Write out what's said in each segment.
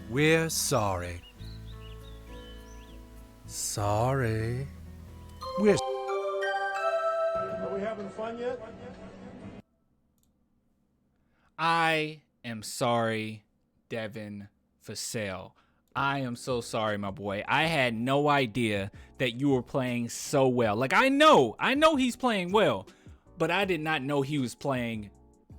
We're sorry. Sorry. We're Are we having fun yet? I am sorry, Devin Vassell. I am so sorry, my boy. I had no idea that you were playing so well. Like, I know he's playing well, but I did not know he was playing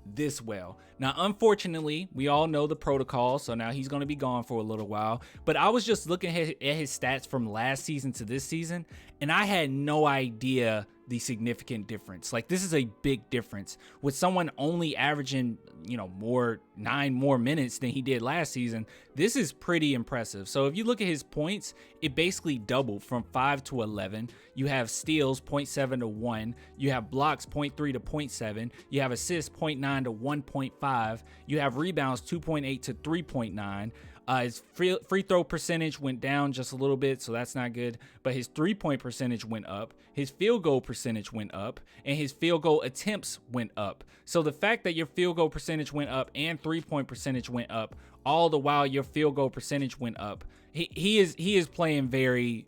this well. Now, unfortunately, we all know the protocol, so now he's going to be gone for a little while. But I was just looking at his stats from last season to this season, and I had no idea the significant difference. Like, this is a big difference with someone only averaging, 9 more minutes than he did last season. This is pretty impressive. So if you look at his points, it basically doubled from 5 to 11. You have steals 0.7 to 1. You have blocks 0.3 to 0.7. You have assists 0.9 to 1.5. You have rebounds 2.8 to 3.9. His free throw percentage went down just a little bit, so that's not good. But his 3-point percentage went up. His field goal percentage went up. And his field goal attempts went up. So the fact that your field goal percentage went up and 3-point percentage went up, all the while your field goal percentage went up, he is playing very,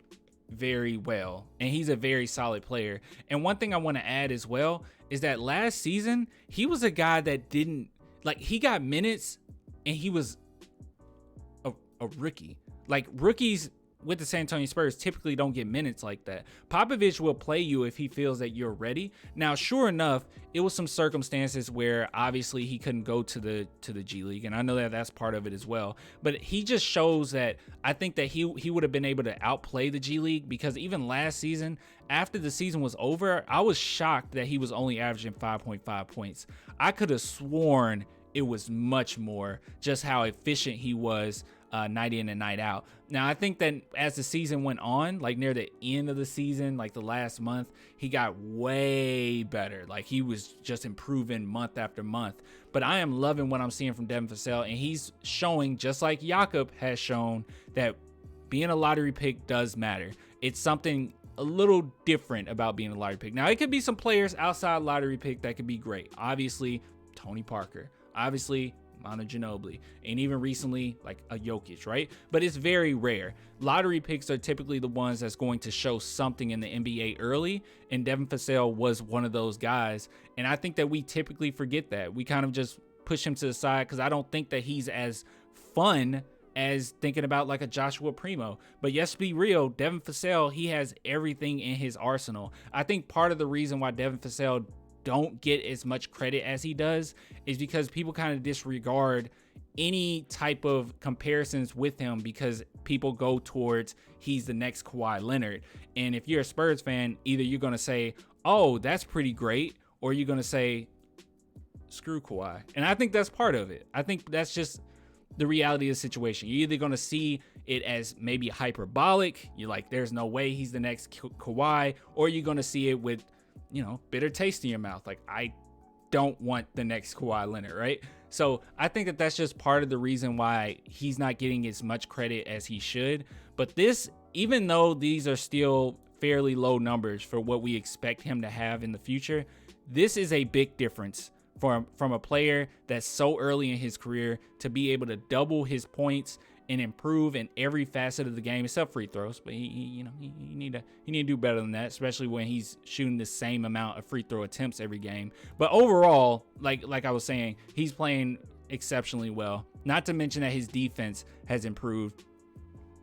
very well. And he's a very solid player. And one thing I want to add as well is that last season, he was a guy that he got minutes and he was a rookie. Like, rookies with the San Antonio Spurs typically don't get minutes like that. Popovich will play you if he feels that you're ready. Now, sure enough, it was some circumstances where obviously he couldn't go to the G League, and I know that that's part of it as well. But he just shows that I think that he would have been able to outplay the G League, because even last season, after the season was over, I was shocked that he was only averaging 5.5 points. I could have sworn it was much more, just how efficient he was night in and night out. Now, I think that as the season went on, like near the end of the season, like the last month, he got way better. Like, he was just improving month after month. But I am loving what I'm seeing from Devin Vassell, and he's showing, just like Jakob has shown, that being a lottery pick does matter. It's something a little different about being a lottery pick. Now, it could be some players outside lottery pick that could be great. Obviously, Tony Parker. Obviously, Manu Ginobili, and even recently, like a Jokic, right? But it's very rare. Lottery picks are typically the ones that's going to show something in the NBA early, and Devin Vassell was one of those guys. And I think that we typically forget that. We kind of just push him to the side because I don't think that he's as fun as thinking about like a Joshua Primo. But yes, be real, Devin Vassell, he has everything in his arsenal. I think part of the reason why Devin Vassell don't get as much credit as he does is because people kind of disregard any type of comparisons with him, because people go towards he's the next Kawhi Leonard. And if you're a Spurs fan, either you're going to say, oh, that's pretty great, or you're going to say, screw Kawhi. And I think that's part of it. I think that's just the reality of the situation. You're either going to see it as maybe hyperbolic, you're like, there's no way he's the next Kawhi, or you're going to see it with, bitter taste in your mouth. Like, I don't want the next Kawhi Leonard, right? So I think that that's just part of the reason why he's not getting as much credit as he should. But this, even though these are still fairly low numbers for what we expect him to have in the future, this is a big difference from a player that's so early in his career to be able to double his points and improve in every facet of the game except free throws. But he need to do better than that, especially when he's shooting the same amount of free throw attempts every game. But overall, like I was saying, he's playing exceptionally well. Not to mention that his defense has improved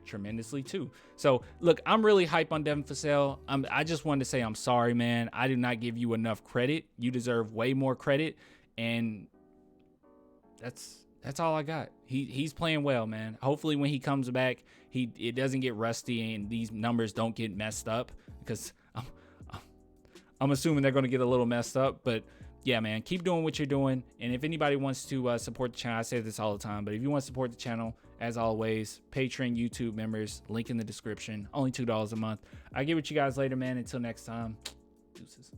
tremendously too. So look, I'm really hype on Devin Vassell. I just wanted to say I'm sorry, man. I do not give you enough credit. You deserve way more credit, and that's all I got. He's playing well, man. Hopefully when he comes back, it doesn't get rusty and these numbers don't get messed up, because I'm assuming they're going to get a little messed up. But yeah, man, keep doing what you're doing. And if anybody wants to support the channel, I say this all the time, but if you want to support the channel, as always, Patreon, YouTube members, link in the description, only $2 a month. I'll get with you guys later, man. Until next time, deuces.